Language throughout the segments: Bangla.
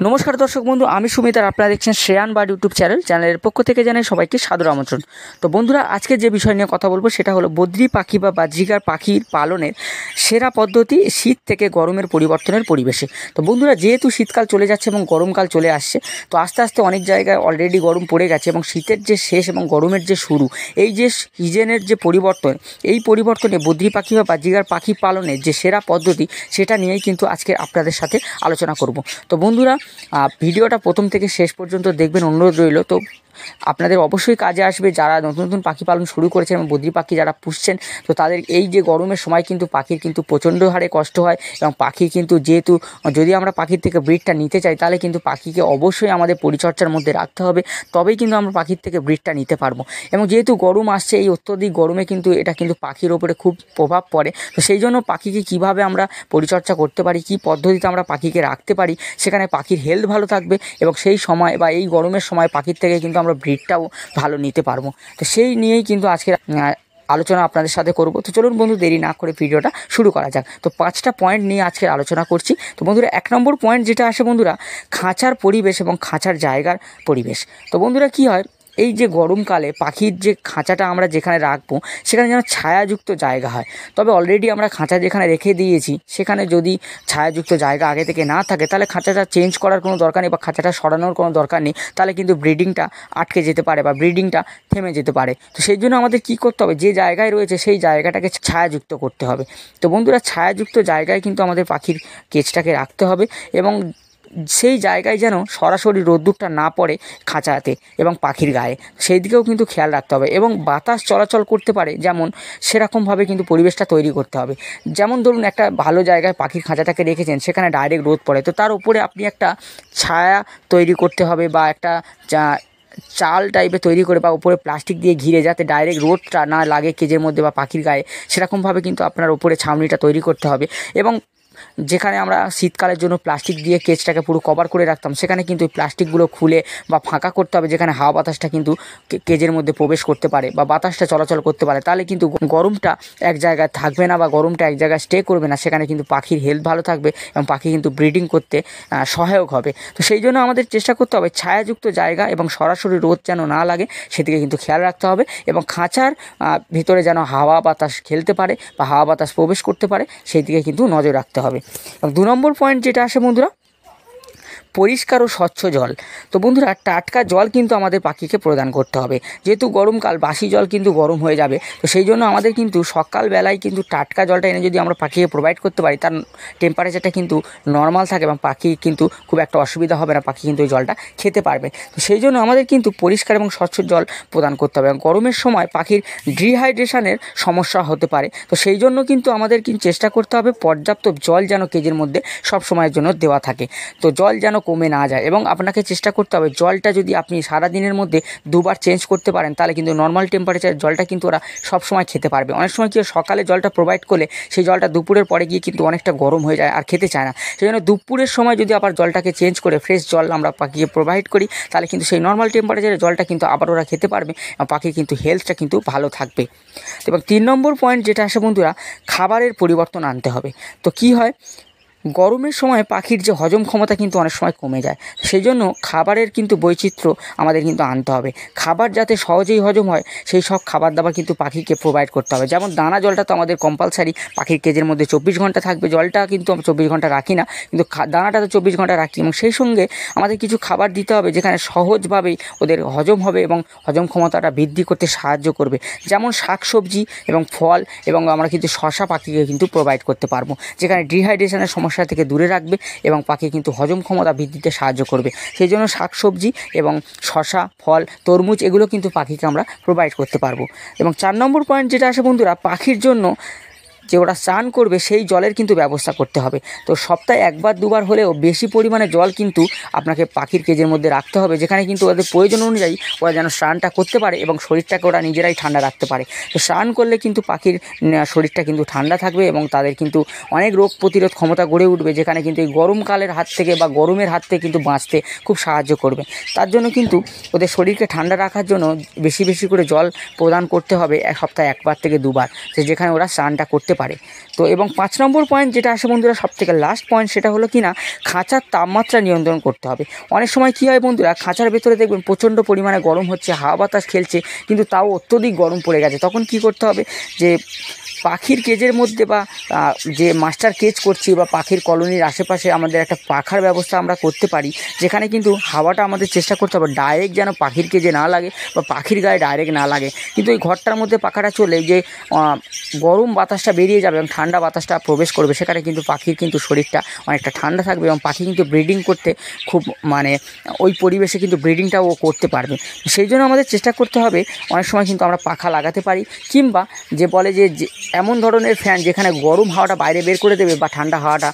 নমস্কার দর্শক বন্ধু, আমি সুমিত আর আপনারা দেখছেন শ্রেয়ান বার্ড ইউটিউব চ্যানেলের পক্ষ থেকে জানাই সবাইকে সাদর আমন্ত্রণ। তো বন্ধুরা, আজকে যে বিষয় নিয়ে কথা বলবো সেটা হলো বদ্রি পাখি বা বাজরিগার পাখির পালনের সেরা পদ্ধতি শীত থেকে গরমের পরিবর্তনের পরিবেশে। তো বন্ধুরা, যেহেতু শীতকাল চলে যাচ্ছে এবং গরমকাল চলে আসছে, তো আস্তে আস্তে অনেক জায়গায় অলরেডি গরম পড়ে গেছে এবং শীতের যে শেষ এবং গরমের যে শুরু, এই যে সিজনের যে পরিবর্তন, এই পরিবর্তনে বদ্রি পাখি বা বাজরিগার পাখি পালনের যে সেরা পদ্ধতি সেটা নিয়েই কিন্তু আজকে আপনাদের সাথে আলোচনা করব। তো বন্ধুরা, ভিডিওটা প্রথম থেকে শেষ পর্যন্ত দেখবেন, অনুরোধ রইল। তো আপনাদের অবশ্যই কাজে আসবে যারা নতুন নতুন পাখি পালন শুরু করেছেন এবং বদ্রি পাখি যারা পুষছেন। তো তাদের এই যে গরমের সময় কিন্তু পাখির কিন্তু প্রচণ্ড হারে কষ্ট হয় এবং পাখির কিন্তু যেহেতু যদি আমরা পাখির থেকে ব্রিডটা নিতে চাই তাহলে কিন্তু পাখিকে অবশ্যই আমাদের পরিচর্যার মধ্যে রাখতে হবে, তবেই কিন্তু আমরা পাখির থেকে ব্রিডটা নিতে পারবো। এবং যেহেতু গরম আসছে, এই অত্যধিক গরমে কিন্তু এটা কিন্তু পাখির ওপরে খুব প্রভাব পড়ে। তো সেই জন্য পাখিকে কীভাবে আমরা পরিচর্যা করতে পারি, কী পদ্ধতিতে আমরা পাখিকে রাখতে পারি, সেখানে পাখির হেলথ ভালো থাকবে এবং সেই সময় বা এই গরমের সময় পাখির থেকে কিন্তু আমরা ব্রিডটাও ভালো নিতে পারবো। তো সেই নিয়েই কিন্তু আজকে আলোচনা আপনাদের সাথে করব। তো চলুন বন্ধু, দেরি না করে ভিডিওটা শুরু করা যাক। তো 5টা পয়েন্ট নিয়ে আজকে আলোচনা করছি। তো বন্ধুরা, 1 নম্বর পয়েন্ট যেটা আসে বন্ধুরা, খাঁচার পরিবেশ এবং খাঁচার জায়গার পরিবেশ। তো বন্ধুরা, কী হয়, এই যে গরমকালে পাখির যে খাঁচাটা আমরা যেখানে রাখবো সেখানে যেন ছায়াযুক্ত জায়গা হয়। তবে অলরেডি আমরা খাঁচা যেখানে রেখে দিয়েছি সেখানে যদি ছায়াযুক্ত জায়গা আগে থেকে না থাকে তাহলে খাঁচাটা চেঞ্জ করার কোনো দরকার নেই বা খাঁচাটা সরানোর কোনো দরকার নেই, তাহলে কিন্তু ব্রিডিংটা আটকে যেতে পারে বা ব্রিডিংটা থেমে যেতে পারে। তো সেই জন্য আমাদের কী করতে হবে, যে জায়গায় রয়েছে সেই জায়গাটাকে ছায়াযুক্ত করতে হবে। তো বন্ধুরা, ছায়াযুক্ত জায়গায় কিন্তু আমাদের পাখির কেজটাকে রাখতে হবে এবং সেই জায়গায় যেন সরাসরি রোদ্দুরটা না পড়ে খাঁচাতে এবং পাখির গায়ে, সেই দিকেও কিন্তু খেয়াল রাখতে হবে। এবং বাতাস চলাচল করতে পারে যেমন, সেরকমভাবে কিন্তু পরিবেশটা তৈরি করতে হবে। যেমন ধরুন, একটা ভালো জায়গায় পাখির খাঁচাটাকে রেখেছেন, সেখানে ডাইরেক্ট রোদ পড়ে, তো তার উপরে আপনি একটা ছায়া তৈরি করতে হবে বা একটা চাল টাইপের তৈরি করে বা উপরে প্লাস্টিক দিয়ে ঘিরে, যাতে ডাইরেক্ট রোদটা না লাগে কেজের মধ্যে বা পাখির গায়ে, সেরকমভাবে কিন্তু আপনার উপরে ছাউনিটা তৈরি করতে হবে। এবং যেখানে আমরা শীতকালের জন্য প্লাস্টিক দিয়ে কেজটাকে পুরো কভার করে রাখতাম, সেখানে কিন্তু ওই প্লাস্টিকগুলো খুলে বা ফাঁকা করতে হবে, যেখানে হাওয়া বাতাসটা কিন্তু কেজের মধ্যে প্রবেশ করতে পারে বা বাতাসটা চলাচল করতে পারে। তাহলে কিন্তু গরমটা এক জায়গায় থাকবে না বা গরমটা এক জায়গায় স্টে করবে না, সেখানে কিন্তু পাখির হেলথ ভালো থাকবে এবং পাখি কিন্তু ব্রিডিং করতে সহায়ক হবে। তো সেই জন্য আমাদের চেষ্টা করতে হবে ছায়াযুক্ত জায়গা এবং সরাসরি রোদ যেন না লাগে সেদিকে কিন্তু খেয়াল রাখতে হবে। এবং খাঁচার ভিতরে যেন হাওয়া বাতাস খেলতে পারে বা হাওয়া বাতাস প্রবেশ করতে পারে, সেই দিকে কিন্তু নজর রাখতে হবে। এবং 2 নম্বর পয়েন্ট যেটা আসে বন্ধুরা, পরিষ্কার ও স্বচ্ছ জল। তো বন্ধুরা, টাটকা জল কিন্তু আমাদের পাখিকে প্রদান করতে হবে। যেহেতু গরমকাল, বাসি জল কিন্তু গরম হয়ে যাবে, তো সেই জন্য আমাদের কিন্তু সকালবেলায় কিন্তু টাটকা জলটা এনে যদি আমরা পাখিকে প্রোভাইড করতে পারি, তার টেম্পারেচারটা কিন্তু নর্মাল থাকে এবং পাখি কিন্তু খুব একটা অসুবিধা হবে না, পাখি কিন্তু ওই জলটা খেতে পারবে। তো সেই জন্য আমাদের কিন্তু পরিষ্কার এবং স্বচ্ছ জল প্রদান করতে হবে। এবং গরমের সময় পাখির ডিহাইড্রেশনের সমস্যা হতে পারে, তো সেই জন্য কিন্তু আমাদের কিন্তু চেষ্টা করতে হবে পর্যাপ্ত জল যেন কেজের মধ্যে সব সময়ের জন্য দেওয়া থাকে, তো জল যেন কমে না যায়। এবং আপনাকে চেষ্টা করতে হবে জলটা যদি আপনি সারা দিনের মধ্যে 2বার চেঞ্জ করতে পারেন, তাহলে কিন্তু নর্মাল টেম্পারেচারের জলটা কিন্তু ওরা সবসময় খেতে পারবে। অনেক সময় কি সকালে জলটা প্রোভাইড করলে সেই জলটা দুপুরের পরে গিয়ে কিন্তু অনেকটা গরম হয়ে যায় আর খেতে চায় না। সেই জন্য দুপুরের সময় যদি আবার জলটাকে চেঞ্জ করে ফ্রেশ জল আমরা পাখিকে প্রোভাইড করি, তাহলে কিন্তু সেই নর্মাল টেম্পারেচারের জলটা কিন্তু আবার ওরা খেতে পারবে এবং পাখির কিন্তু হেলথটা কিন্তু ভালো থাকবে। এবং 3 নম্বর পয়েন্ট যেটা আসে বন্ধুরা, খাবারের পরিবর্তন আনতে হবে। তো কী হয়, গরমের সময় পাখির যে হজম ক্ষমতা কিন্তু অনেক সময় কমে যায়, সেই জন্য খাবারের কিন্তু বৈচিত্র্য আমাদের কিন্তু আনতে হবে। খাবার যাতে সহজেই হজম হয় সেই সব খাবার দাবার কিন্তু পাখিকে প্রোভাইড করতে হবে। যেমন দানা জলটা তো আমাদের কম্পালসারি, পাখির কেজের মধ্যে 24 ঘন্টা থাকবে, জলটা কিন্তু আমরা 24 ঘন্টা রাখি না, কিন্তু দানাটা তো 24 ঘন্টা রাখি। এবং সেই সঙ্গে আমাদের কিছু খাবার দিতে হবে যেখানে সহজভাবেই ওদের হজম হবে এবং হজম ক্ষমতাটা বৃদ্ধি করতে সাহায্য করবে। যেমন শাকসবজি এবং ফল, এবং আমরা কিন্তু শশা পাখিকে কিন্তু প্রোভাইড করতে পারবো, যেখানে ডিহাইড্রেশনের সমস্যা থেকে দূরে রাখবে এবং পাখি কিন্তু হজম ক্ষমতা বৃদ্ধিতে সাহায্য করবে। সেই জন্য শাকসবজি এবং শশা, ফল, তরমুজ এগুলো কিন্তু পাখিকে আমরা প্রোভাইড করতে পারবো। এবং 4 নম্বর পয়েন্ট যেটা আসে বন্ধুরা, পাখির জন্য যে ওরা স্নান করবে সেই জলের কিন্তু ব্যবস্থা করতে হবে। তো সপ্তাহে 1বার 2বার হলেও বেশি পরিমাণে জল কিন্তু আপনাকে পাখির কেজের মধ্যে রাখতে হবে, যেখানে কিন্তু ওদের প্রয়োজন অনুযায়ী ওরা যেন স্নানটা করতে পারে এবং শরীরটাকে ওরা নিজেরাই ঠান্ডা রাখতে পারে। তো স্নান করলে কিন্তু পাখির শরীরটা কিন্তু ঠান্ডা থাকবে এবং তাদের কিন্তু অনেক রোগ প্রতিরোধ ক্ষমতা গড়ে উঠবে, যেখানে কিন্তু এই গরমকালের হাত থেকে বা গরমের হাত থেকে কিন্তু বাঁচতে খুব সাহায্য করবে। তার জন্য কিন্তু ওদের শরীরকে ঠান্ডা রাখার জন্য বেশি বেশি করে জল প্রদান করতে হবে, সপ্তাহে 1বার থেকে 2বার, যেখানে ওরা স্নানটা করতে পারে। তো এবং 5 নম্বর পয়েন্ট যেটা আসে বন্ধুরা, সবথেকে লাস্ট পয়েন্ট, সেটা হলো কি না, খাঁচার তাপমাত্রা নিয়ন্ত্রণ করতে হবে। অনেক সময় কী হয় বন্ধুরা, খাঁচার ভেতরে দেখবেন প্রচণ্ড পরিমাণে গরম হচ্ছে, হাওয়া বাতাস খেলছে, কিন্তু তাও অত্যধিক গরম পড়ে গেছে। তখন কি করতে হবে, যে পাখির কেজের মধ্যে বা যে মাস্টার কেজ করছি বা পাখির কলোনির আশেপাশে আমাদের একটা পাখার ব্যবস্থা আমরা করতে পারি, যেখানে কিন্তু হাওয়াটা আমাদের চেষ্টা করতে হবে ডাইরেক্ট যেন পাখির কেজে না লাগে বা পাখির গায়ে ডাইরেক্ট না লাগে, কিন্তু এই ঘরটার মধ্যে পাখাটা চলে যে গরম বাতাসটা বেরিয়ে যাবে এবং ঠান্ডা বাতাসটা প্রবেশ করবে, সেখানে কিন্তু পাখির কিন্তু শরীরটা অনেকটা ঠান্ডা থাকবে এবং পাখি কিন্তু ব্রিডিং করতে খুব মানে ওই পরিবেশে কিন্তু ব্রিডিংটাও ও করতে পারবে। সেই জন্য আমাদের চেষ্টা করতে হবে, অনেক সময় কিন্তু আমরা পাখা লাগাতে পারি, কিংবা যে বলে যে এমন ধরনের ফ্যান যেখানে গরম হাওয়াটা বাইরে বের করে দেবে বা ঠান্ডা হাওয়াটা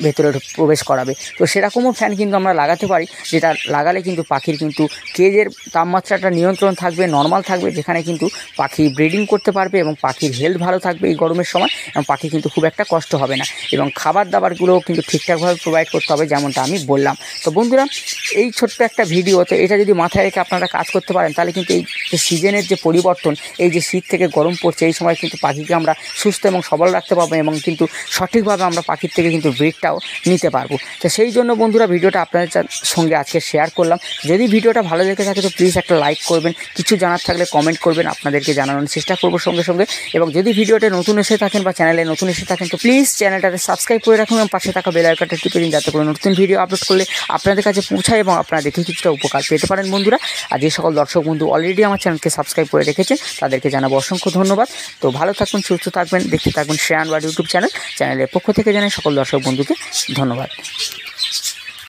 ভেতরে প্রবেশ করাবে, তো সেরকমও ফ্যান কিন্তু আমরা লাগাতে পারি, যেটা লাগালে কিন্তু পাখির কিন্তু কেজের তাপমাত্রাটা নিয়ন্ত্রণ থাকবে, নর্মাল থাকবে, যেখানে কিন্তু পাখি ব্রিডিং করতে পারবে এবং পাখির হেলথ ভালো থাকবে এই গরমের সময়, এবং পাখি কিন্তু খুব একটা কষ্ট হবে না, এবং খাবার দাবারগুলোও কিন্তু ঠিকঠাকভাবে প্রোভাইড করতে হবে, যেমনটা আমি বললাম। তো বন্ধুরা, এই ছোট্ট একটা ভিডিও, তো এটা যদি মাথায় রেখে আপনারা কাজ করতে পারেন, তাহলে কিন্তু এই যে সিজনের যে পরিবর্তন, এই যে শীত থেকে গরম পড়ছে, এই সময় কিন্তু পাখিকে আমরা সুস্থ এবং সবল রাখতে পারবো এবং কিন্তু সঠিকভাবে আমরা পাখির থেকে কিন্তু ব্রিডটাও নিতে পারবো। তো সেই জন্য বন্ধুরা, ভিডিওটা আপনাদের সঙ্গে আজকে শেয়ার করলাম। যদি ভিডিওটা ভালো লেগে থাকে তো প্লিজ একটা লাইক করবেন, কিছু জানার থাকলে কমেন্ট করবেন, আপনাদেরকে জানানোর চেষ্টা করবো সঙ্গে সঙ্গে। এবং যদি ভিডিওটা নতুন এসে থাকেন বা চ্যানেলে নতুন এসে থাকেন, তো প্লিজ চ্যানেলটাতে সাবস্ক্রাইব করে রাখুন এবং পাশে থাকা বেল আইকনটা টিপে দিন, যাতে করে নতুন ভিডিও আপলোড করলে আপনাদের কাছে পৌঁছায় এবং আপনারা দেখে কিছুটা উপকার পেতে পারেন বন্ধুরা। আর যে সকল দর্শক বন্ধু অলরেডি আমার চ্যানেলকে সাবস্ক্রাইব করে রেখেছেন, তাদেরকে জানাবো অসংখ্য ধন্যবাদ। তো ভালো থাকুন, সুস্থ থাকবেন, দেখতে থাকুন শ্রেয়ান বার্ড ইউটিউব চ্যানেলের পক্ষ থেকে জানাই সকল দর্শক বন্ধুকে ধন্যবাদ।